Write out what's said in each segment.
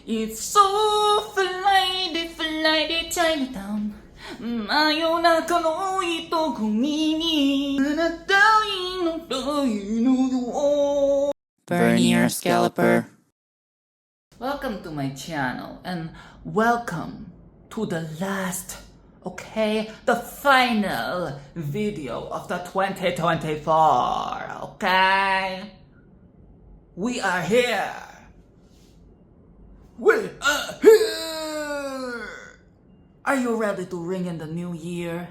It's so flighty Chinatown. Ayaw na ka no ito kumini. Vernier Scalloper. Welcome to my channel and welcome to the last, the final video of the 2024, okay? We are here. We are here. Are you ready to ring in the new year?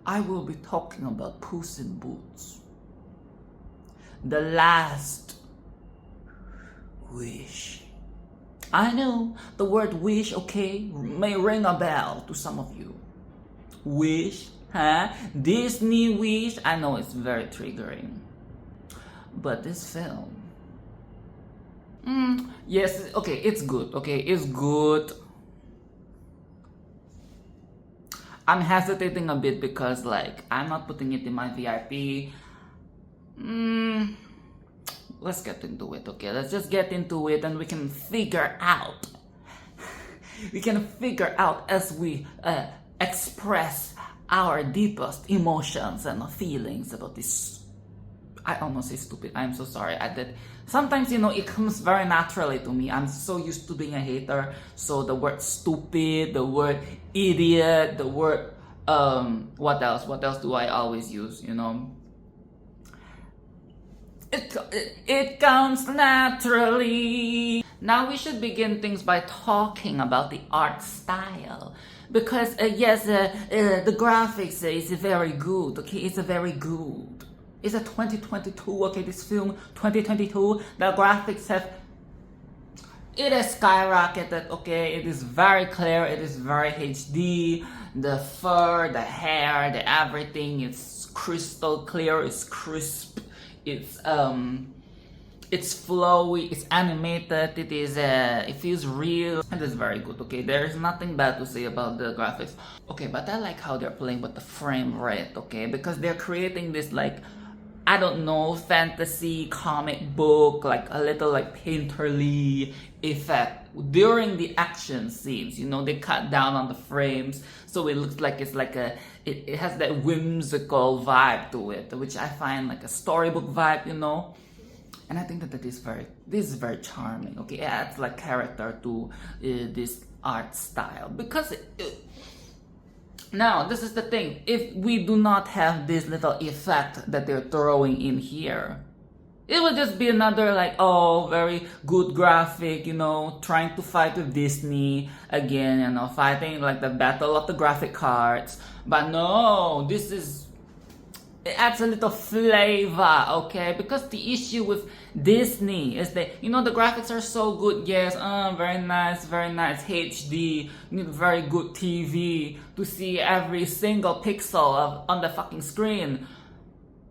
I will be talking about Puss in Boots. The last wish. I know the word wish, may ring a bell to some of you. Wish, huh? Disney wish. I know it's very triggering. But this film, yes, it's good, it's good. I'm hesitating a bit because, I'm not putting it in my VIP. Let's get into it, let's just get into it and we can figure out. We can figure out as we express our deepest emotions and feelings about this. I almost say stupid. I'm so sorry. I did. Sometimes, it comes very naturally to me. I'm so used to being a hater. So the word stupid, the word idiot, the word, what else? What else do I always use, It comes naturally. Now we should begin things by talking about the art style. Because, yes, the graphics is very good, it's very good. It's a 2022, this film, 2022, the graphics it is skyrocketed, it is very clear, it is very HD, the fur, the hair, the everything, it's crystal clear, it's crisp, it's flowy, it's animated, it feels real, it is very good, there is nothing bad to say about the graphics, but I like how they're playing with the frame rate, because they're creating this, I don't know, fantasy comic book, a little painterly effect during the action scenes. They cut down on the frames, so it looks like it's it has that whimsical vibe to it, which I find like a storybook vibe, And I think that this is very charming. It adds character to this art style because. Now, this is the thing. If we do not have this little effect that they're throwing in here, it will just be another very good graphic, trying to fight with Disney again, fighting the battle of the graphic cards. But no, it adds a little flavor, because the issue with Disney is that, the graphics are so good, yes, very nice, HD, you need very good TV to see every single pixel on the fucking screen.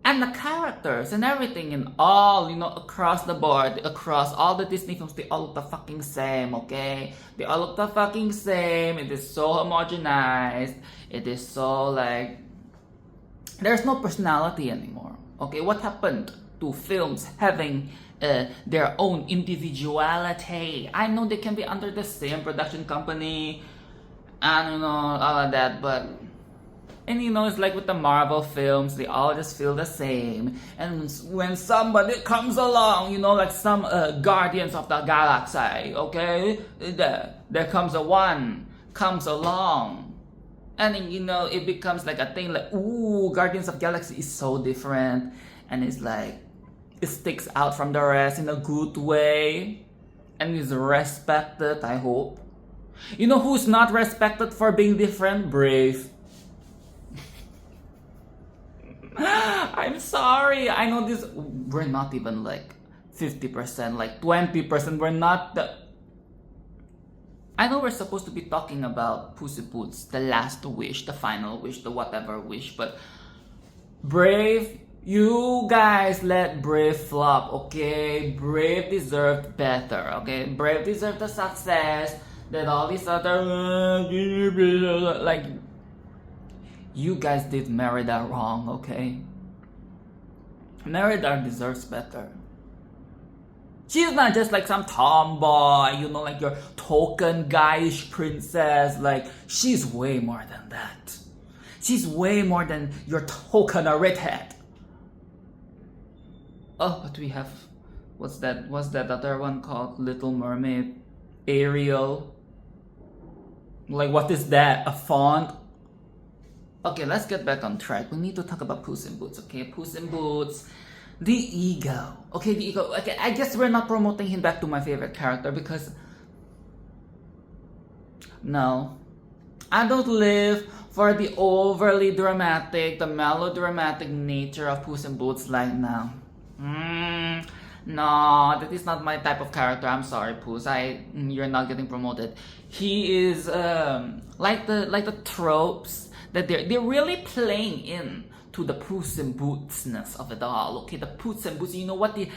And the characters and everything and all, across the board, across all the Disney films, they all look the fucking same, They all look the fucking same, it is so homogenized, it is so there's no personality anymore, What happened to films having their own individuality? I know they can be under the same production company, and all of that, but... And it's like with the Marvel films, they all just feel the same. And when somebody comes along, some Guardians of the Galaxy, there comes along. And then, it becomes a thing ooh, Guardians of Galaxy is so different. And it's it sticks out from the rest in a good way. And is respected, I hope. Who's not respected for being different? Brave. I'm sorry. I know this. We're not even 50%, 20%. We're not the. I know we're supposed to be talking about Puss in Boots, the last wish, the final wish, the whatever wish, but Brave, you guys let Brave flop, Brave deserved better, Brave deserved the success that all these other you guys did Merida wrong, Merida deserves better. She's not just like some tomboy, you know, like your token guyish princess. Like, she's way more than that. She's way more than your token redhead. Oh, but we have, what's that other one called? Little Mermaid? Ariel? Like, what is that? A font? Okay, let's get back on track. We need to talk about Puss in Boots, okay? Puss in Boots. The ego. Okay, the ego. Okay, I guess we're not promoting him back to my favorite character because... No. I don't live for the overly dramatic, the melodramatic nature of Puss in Boots right now. No, that is not my type of character. I'm sorry, Puss. You're not getting promoted. He is like the tropes that they're really playing in to the Puss in Bootsness of it all. Okay, the Puss in Boots. You know what the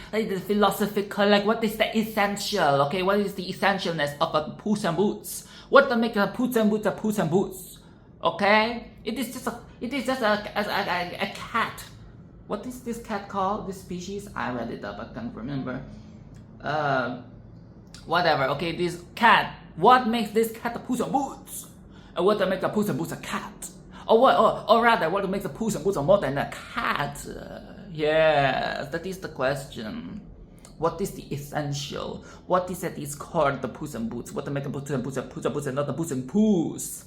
philosophical, like what is the essential? Okay, what is the essentialness of a Puss in Boots? What to make a Puss in Boots a Puss in Boots? Okay, it is just a cat. What is this cat called? This species? I read it up. I can't remember. Whatever. Okay, this cat. What makes this cat a Puss in Boots? And what makes a Puss in Boots a cat? Or rather, what makes a Puss in Boots more than a cat? Yes, that is the question. What is the essential? What is at its core the Puss in Boots? What to make a Puss in Boots a Puss in Boots and not a Puss in Puss?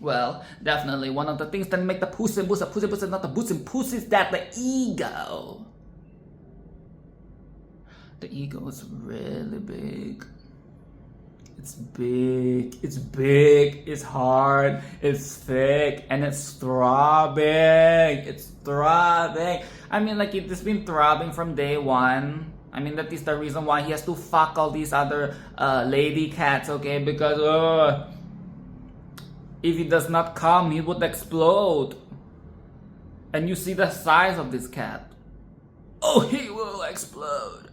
Well, definitely one of the things that make the Puss in Boots a Puss in Boots and not a Puss in Puss is that the ego. The ego is really big. It's big, it's hard, it's thick, and it's throbbing. It's throbbing. I mean, like, it's been throbbing from day one. I mean, that is the reason why he has to fuck all these other lady cats, okay? Because if he does not come, he would explode. And you see the size of this cat. Oh, he will explode.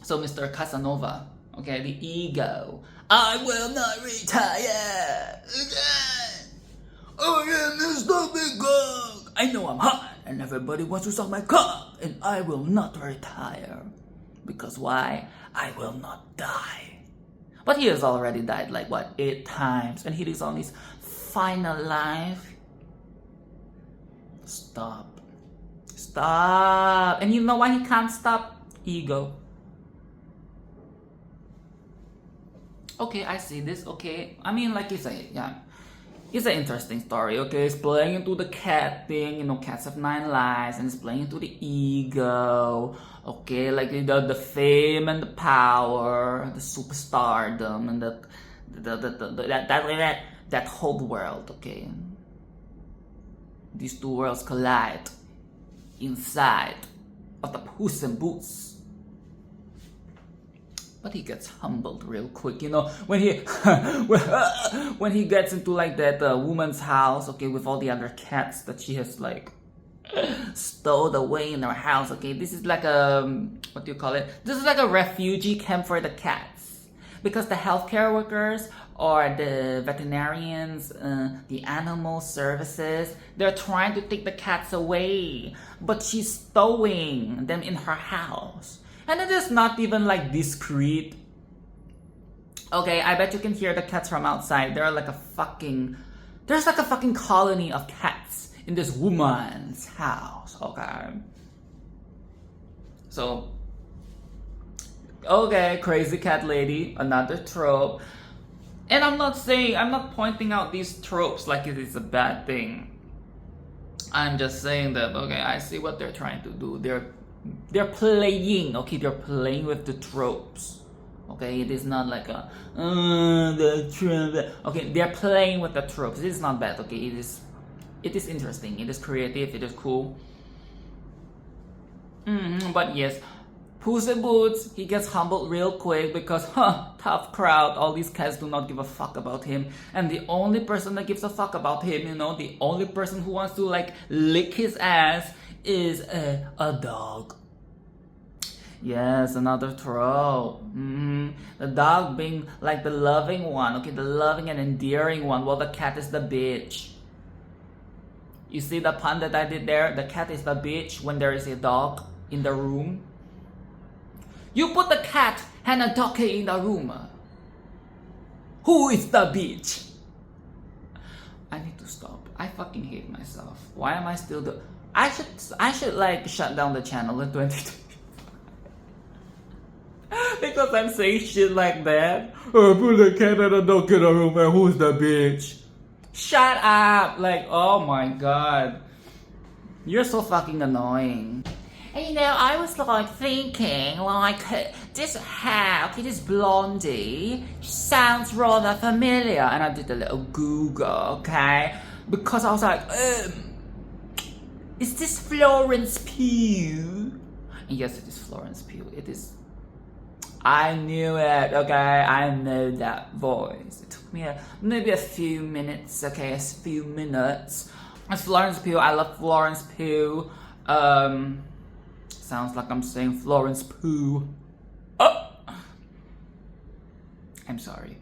So Mr. Casanova, okay, the ego. I will not retire. I am Mr. Big Cock. I know I'm hot and everybody wants to suck my cock. And I will not retire. Because why? I will not die. But he has already died like, what, 8 times. And he is on his final life. Stop. Stop. And you know why he can't stop? Ego. Okay, I see this. Okay, I mean, like you say, yeah, it's an interesting story. Okay, it's playing into the cat thing. You know, cats have 9 lives, and it's playing into the ego. Okay, like the fame and the power, the superstardom, and that whole world. Okay, these 2 worlds collide inside of the Puss in Boots. But he gets humbled real quick, you know, when he gets into like that woman's house, okay, with all the other cats that she has like stowed away in her house. Okay, this is like a what do you call it? This is like a refugee camp for the cats, because the healthcare workers or the veterinarians, the animal services, they're trying to take the cats away, but she's stowing them in her house. And it is not even like discreet. Okay, I bet you can hear the cats from outside. There's like a fucking colony of cats in this woman's house. Okay. So, okay, crazy cat lady, another trope. And I'm not pointing out these tropes like it is a bad thing. I'm just saying that, okay, I see what they're trying to do. They're playing, okay, they're playing with the tropes. Okay, it is not like the trope. Okay, they're playing with the tropes. It is not bad, okay, it is interesting, it is creative, it is cool. But yes, Puss in Boots, he gets humbled real quick because, tough crowd, all these cats do not give a fuck about him. And the only person that gives a fuck about him, you know, the only person who wants to like lick his ass is a dog. Yes, another trope. The dog being like the loving one, okay, the loving and endearing one, while the cat is the bitch. You see the pun that I did there? The cat is the bitch when there is a dog in the room. You put the cat and a dog in the room. Who is the bitch? I need to stop. I fucking hate myself. Why am I still I should like shut down the channel in 2020. Because I'm saying shit like that. Oh, put the cat and a dog in the room and who's the bitch? Shut up! Like, oh my god. You're so fucking annoying. And you know, I was like thinking, like, this hair, okay, this blondie sounds rather familiar. And I did a little Google, okay? Because I was like, is this Florence Pugh? And yes, it is Florence Pugh. It is. I knew it, okay? I know that voice. It took me maybe a few minutes, okay? A few minutes. It's Florence Pugh. I love Florence Pugh. Sounds like I'm saying Florence Pugh. Oh! I'm sorry.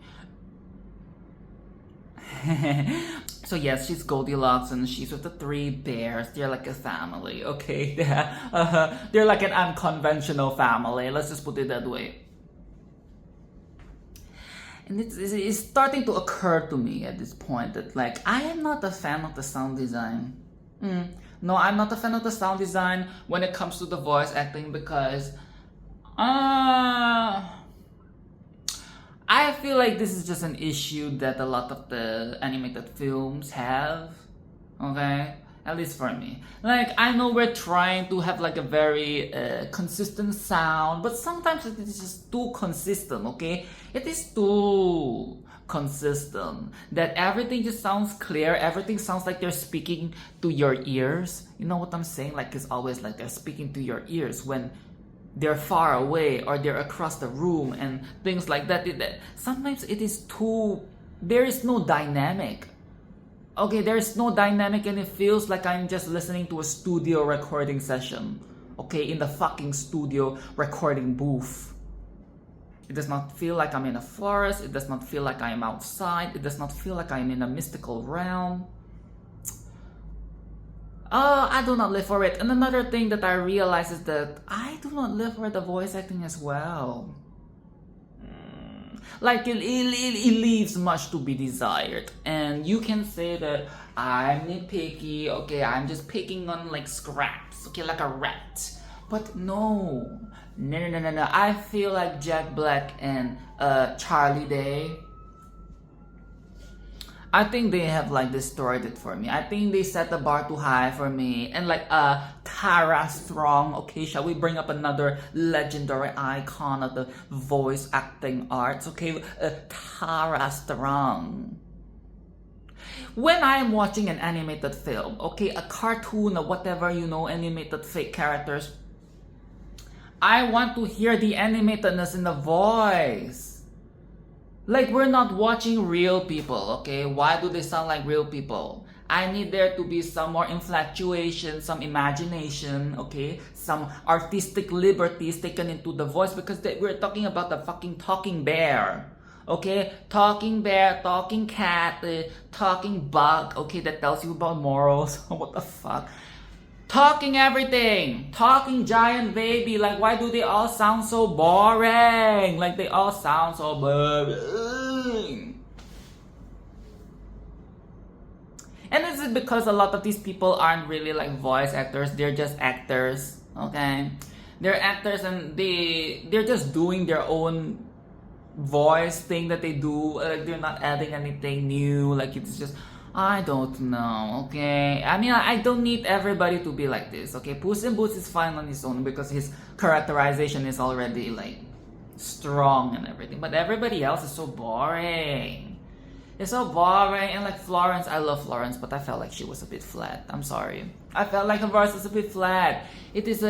So yes, she's Goldilocks and she's with the 3 bears. They're like a family, okay? They're like an unconventional family. Let's just put it that way. And it's starting to occur to me at this point that like I am not a fan of the sound design. No, I'm not a fan of the sound design when it comes to the voice acting because I feel like this is just an issue that a lot of the animated films have, okay? At least for me. Like, I know we're trying to have like a very consistent sound, but sometimes it is just too consistent, okay? It is too consistent that everything just sounds clear, everything sounds like they're speaking to your ears. You know what I'm saying? Like, it's always like they're speaking to your ears when they're far away or they're across the room and things like that. Sometimes it is too, there is no dynamic. Okay, there is no dynamic and it feels like I'm just listening to a studio recording session. Okay, in the fucking studio recording booth. It does not feel like I'm in a forest. It does not feel like I am outside. It does not feel like I'm in a mystical realm. I do not live for it. And another thing that I realize is that I do not live for the voice acting as well. Like it leaves much to be desired. And you can say that I'm nitpicky, okay, I'm just picking on like scraps, okay, like a rat. But no. I feel like Jack Black and Charlie Day, I think they have like destroyed it for me. I think they set the bar too high for me. And like Tara Strong, okay, shall we bring up another legendary icon of the voice acting arts, okay, Tara Strong. When I'm watching an animated film, okay, a cartoon or whatever, you know, animated fake characters, I want to hear the animatedness in the voice. Like, we're not watching real people, okay? Why do they sound like real people? I need there to be some more infatuation, some imagination, okay? Some artistic liberties taken into the voice because we're talking about the fucking talking bear, okay? Talking bear, talking cat, talking bug, okay? That tells you about morals. What the fuck? Talking everything, talking giant baby, like why do they all sound so boring? Like they all sound so boring. And this is because a lot of these people aren't really like voice actors, they're just actors, okay? They're actors and they're just doing their own voice thing that they do, like they're not adding anything new, like it's just, I don't know, okay? I mean, I don't need everybody to be like this, okay? Puss in Boots is fine on his own because his characterization is already, like, strong and everything. But everybody else is so boring. It's so boring. And, like, Florence, I love Florence, but I felt like she was a bit flat. I'm sorry. I felt like her voice was a bit flat. It is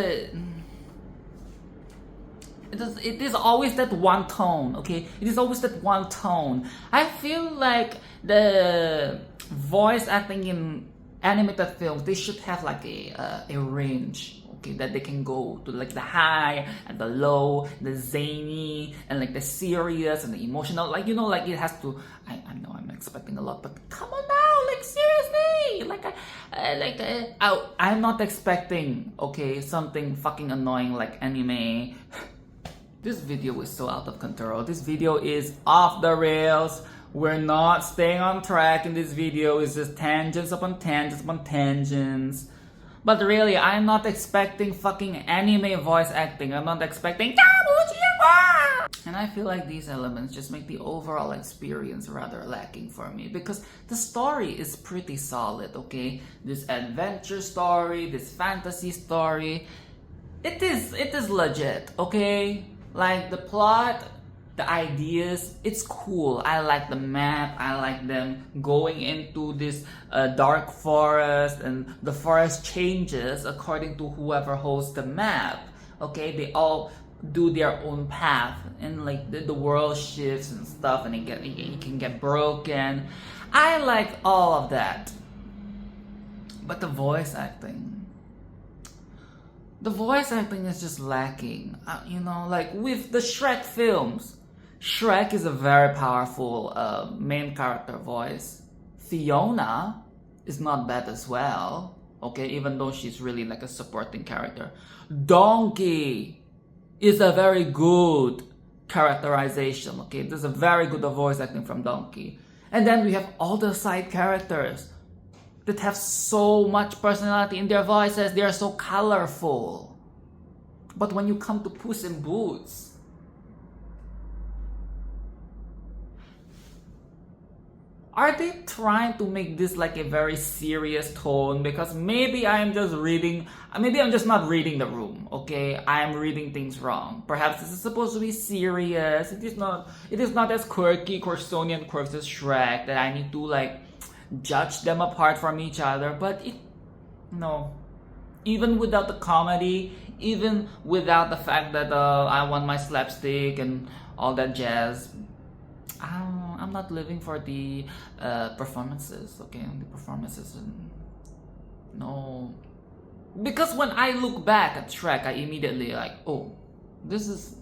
always that one tone, okay? It is always that one tone. I feel like the voice acting in animated films, they should have like a range, okay, that they can go to, like the high and the low, the zany and like the serious and the emotional, like, you know, like it has to, I know I'm expecting a lot, but come on now, like seriously, yay! I'm not expecting, okay, something fucking annoying like anime. This video is so out of control. This video is off the rails. We're not staying on track in this video. It's just tangents upon tangents upon tangents. But really, I'm not expecting fucking anime voice acting. I'm not expecting. And I feel like these elements just make the overall experience rather lacking for me, because the story is pretty solid, okay? This adventure story, this fantasy story, it is legit, okay? Like the plot, the ideas, it's cool. I like the map. I like them going into this dark forest, and the forest changes according to whoever holds the map. Okay, they all do their own path, and like the world shifts and stuff, and it can get broken. I like all of that, but the voice acting is just lacking. Like with the Shrek films, Shrek is a very powerful main character voice. Fiona is not bad as well, okay, even though she's really like a supporting character. Donkey is a very good characterization, okay? There's a very good voice acting from Donkey. And then we have all the side characters that have so much personality in their voices. They are so colorful. But when you come to Puss in Boots, are they trying to make this like a very serious tone? Because maybe I'm just not reading the room, okay? I'm reading things wrong. Perhaps this is supposed to be serious. It is not as quirky, Corsonian quirks as Shrek that I need to like judge them apart from each other. But even without the comedy, even without the fact that I want my slapstick and all that jazz, I'm not living for the performances, okay? The performances, no. Because when I look back at Shrek, I immediately like, oh, this is...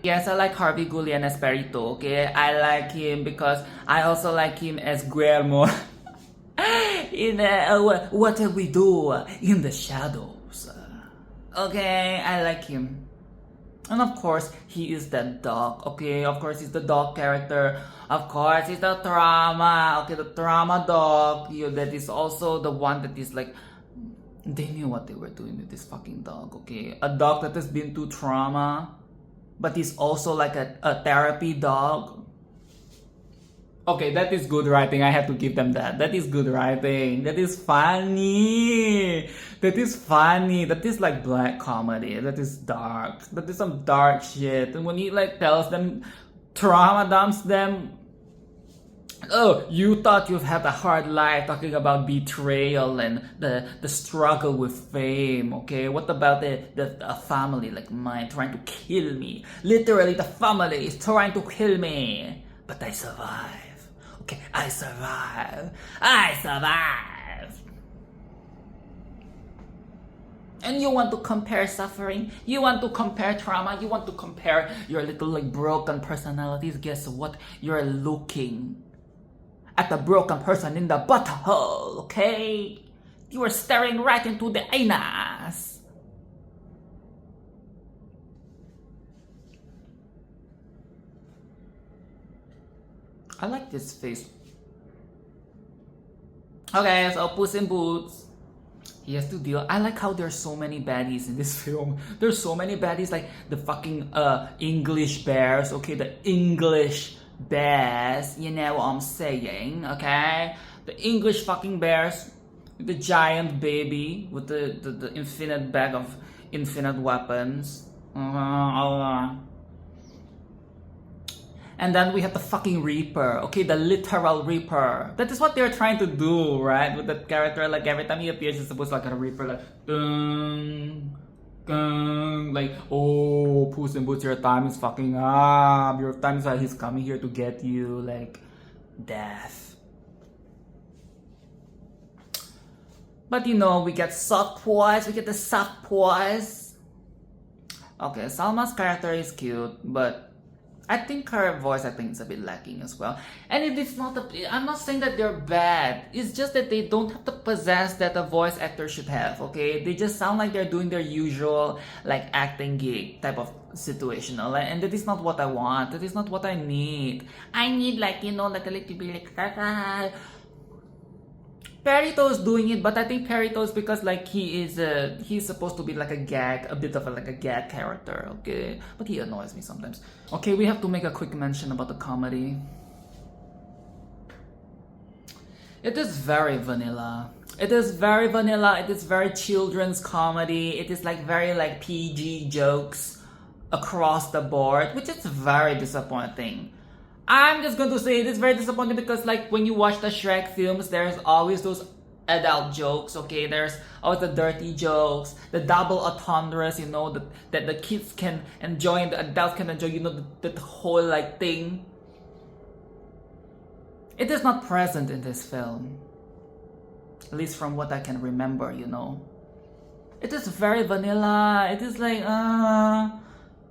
Yes, I like Harvey Guillen as Perito, okay? I like him because I also like him as Guillermo in What Will We Do in the Shadows. Okay, I like him. And of course, he is that dog, okay? Of course, he's the dog character. Of course, he's the trauma, okay? The trauma dog. That is also the one that is like... They knew what they were doing with this fucking dog, okay? A dog that has been through trauma, but he's also like a therapy dog. Okay, that is good writing. I have to give them that. That is good writing. That is funny. That is funny. That is like black comedy. That is dark. That is some dark shit. And when he like tells them, trauma dumps them. Oh, you thought you've had a hard life, talking about betrayal and the struggle with fame, okay? What about a family like mine trying to kill me? Literally, the family is trying to kill me. But I survive. Okay, I survive. And you want to compare suffering? You want to compare trauma? You want to compare your little like broken personalities? Guess what? You're looking at the broken person in the butthole, okay? You are staring right into the anus. I like this face. Okay, so Puss in Boots. He has to deal. I like how there's so many baddies in this film. There's so many baddies, like the fucking English bears, okay? The English bears, you know what I'm saying, okay? The English fucking bears, the giant baby with the infinite bag of infinite weapons. And then we have the fucking Reaper, okay? The literal Reaper. That is what they're trying to do, right? With that character, like every time he appears, it's supposed to like a Reaper, like, dun, dun, like, oh, Puss in Boots, your time is fucking up. Your time is like he's coming here to get you, like, death. But you know, we get Softpaws, we get the Softpaws. Okay, Selma's character is cute, but I think her voice acting is a bit lacking as well. And it is not I'm not saying that they're bad. It's just that they don't have the pizzazz that a voice actor should have, okay? They just sound like they're doing their usual like acting gig type of situational, and that is not what I want. That is not what I need. I need like, you know, like a little bit like Perito's doing it, but I think Perito's because like he's supposed to be like a bit of like a gag character, okay? But he annoys me sometimes. Okay, we have to make a quick mention about the comedy. It is very vanilla. It is very vanilla. It is very children's comedy. It is like very like PG jokes across the board, which is very disappointing. I'm just going to say it is very disappointing because like when you watch the Shrek films, there's always those adult jokes, okay? There's always the dirty jokes, the double entendres, you know, that the kids can enjoy and the adults can enjoy, you know, the whole like thing. It is not present in this film. At least from what I can remember, you know. It is very vanilla. It is like,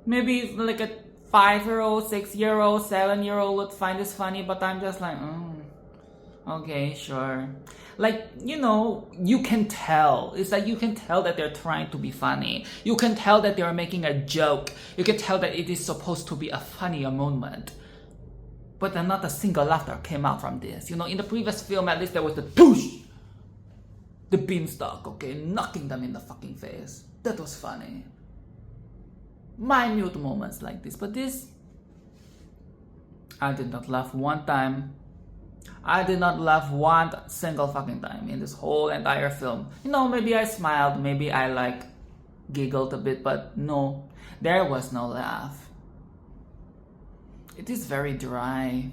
maybe like a 5-year-old, 6-year-old, 7-year-old would find this funny, but I'm just like, okay, sure. Like, you know, you can tell. It's like you can tell that they're trying to be funny. You can tell that they're making a joke. You can tell that it is supposed to be a funnier moment. But then not a single laughter came out from this. You know, in the previous film, at least there was the push, the beanstalk, okay, knocking them in the fucking face. That was funny. Minute moments like this, but this, I did not laugh one time. I did not laugh one single fucking time in this whole entire film. You know, maybe I smiled, maybe I like giggled a bit, but no, there was no laugh. It is very dry.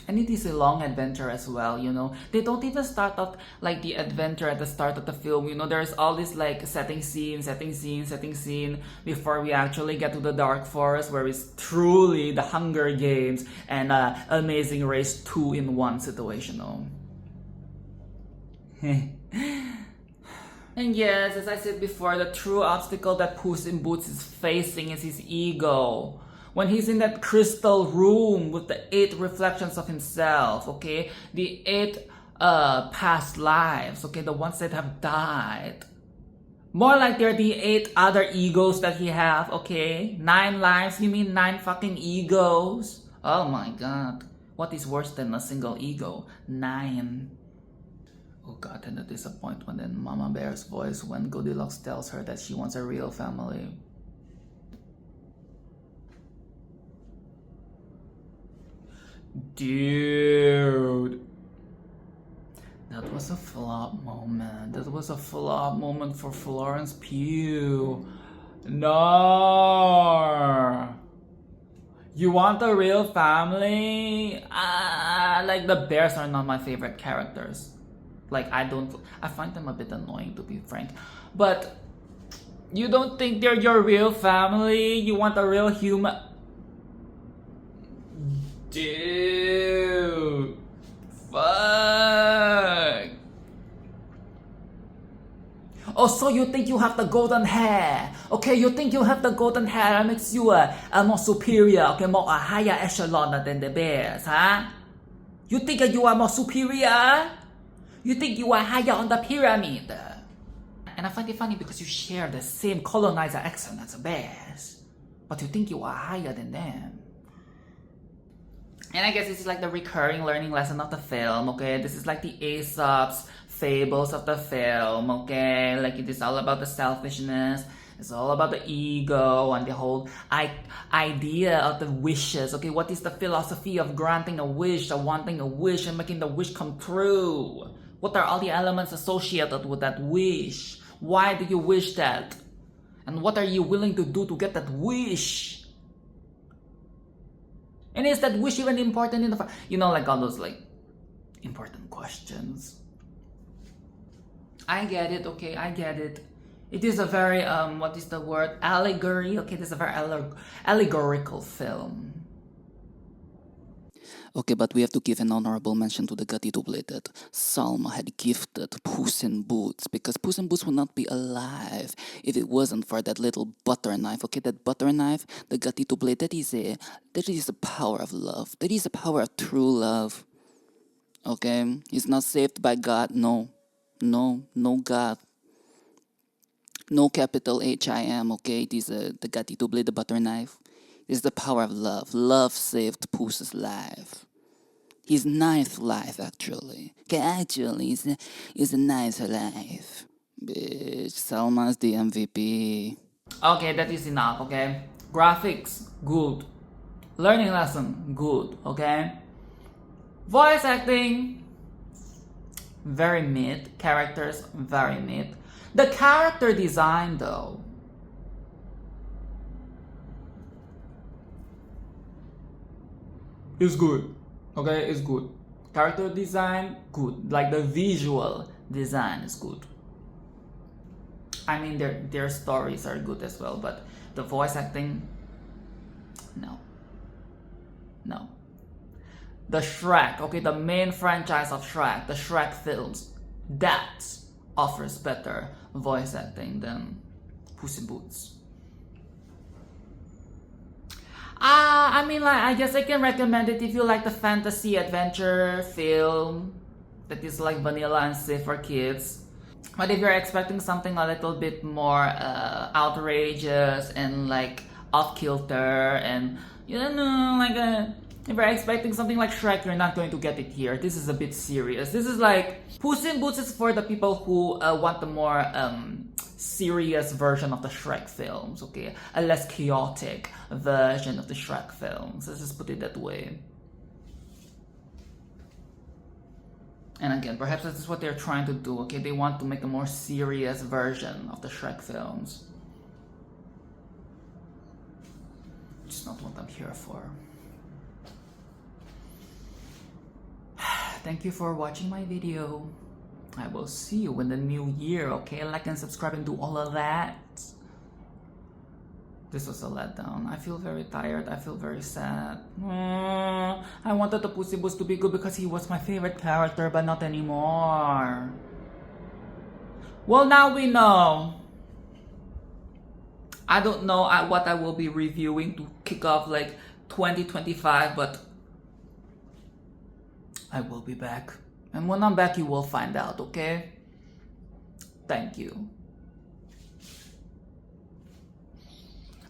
And it is a long adventure as well, you know. They don't even start out like the adventure at the start of the film, you know. There's all this like setting scene before we actually get to the Dark Forest, where it's truly the Hunger Games and Amazing Race 2-in-1 situational. And yes, as I said before, the true obstacle that Puss in Boots is facing is his ego. When he's in that crystal room with the 8 reflections of himself, okay? The 8 past lives, okay? The ones that have died. More like they're the 8 other egos that he have, okay? 9 lives, you mean 9 fucking egos? Oh my god. What is worse than a single ego? 9. Oh god, and the disappointment in Mama Bear's voice when Goldilocks tells her that she wants a real family. Dude, that was a flop moment. That was a flop moment for Florence Pugh. No. You want a real family? Like the bears are not my favorite characters. Like I find them a bit annoying, to be frank. But you don't think they're your real family? You want a real human? Dude, fuck. Oh, so you think you have the golden hair? Okay, you think you have the golden hair that makes you a more superior, okay, more a higher echelon than the bears, huh? You think you are more superior? You think you are higher on the pyramid? And I find it funny because you share the same colonizer accent as the bears, but you think you are higher than them. And I guess this is like the recurring learning lesson of the film, okay? This is like the Aesop's fables of the film, okay? Like it is all about the selfishness, it's all about the ego and the whole idea of the wishes, okay? What is the philosophy of granting a wish, or wanting a wish and making the wish come true? What are all the elements associated with that wish? Why do you wish that? And what are you willing to do to get that wish? And is that wish even important in the you know, like all those like important questions. I get it, okay, I get it. It is a very what is the word? Allegory. Okay, this is a very allegorical film. Okay, but we have to give an honorable mention to the gatito that Selma had gifted Puss in Boots, because Puss in Boots would not be alive if it wasn't for that little butter knife. Okay, that butter knife, the gatito blade, that is a power of love. That is a power of true love. Okay, he's not saved by God. No, no God. No capital HIM, okay? It is the gatito blade, the butter knife. It is the power of love. Love saved Puss's life. His ninth life, actually. Okay, actually, it's a ninth life. Bitch, Selma's the MVP. Okay, that is enough, okay? Graphics, good. Learning lesson, good, okay? Voice acting, very mid. Characters, very mid. The character design, though, is good. Okay, it's good. Character design, good. Like the visual design is good. I mean, their stories are good as well, but the voice acting, no. No. The Shrek, okay, the main franchise of Shrek, the Shrek films, that offers better voice acting than Puss in Boots. I mean, like, I guess I can recommend it if you like the fantasy adventure film that is like vanilla and safe for kids. But if you're expecting something a little bit more outrageous and like off kilter and you know, like if you're expecting something like Shrek, you're not going to get it here. This is a bit serious. This is like Puss in Boots is for the people who want the more serious version of the Shrek films, okay? A less chaotic version of the Shrek films. Let's just put it that way. And again, perhaps this is what they're trying to do, okay? They want to make a more serious version of the Shrek films. It's not what I'm here for. Thank you for watching my video. I will see you in the new year, okay? Like and subscribe and do all of that. This was a letdown. I feel very tired. I feel very sad. I wanted the Pussy Boots to be good because he was my favorite character, but not anymore. Well, now we know. I don't know what I will be reviewing to kick off like 2025, but I will be back. And when I'm back, you will find out, okay? Thank you.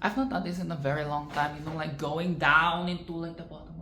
I've not done this in a very long time, you know, like going down into like the bottom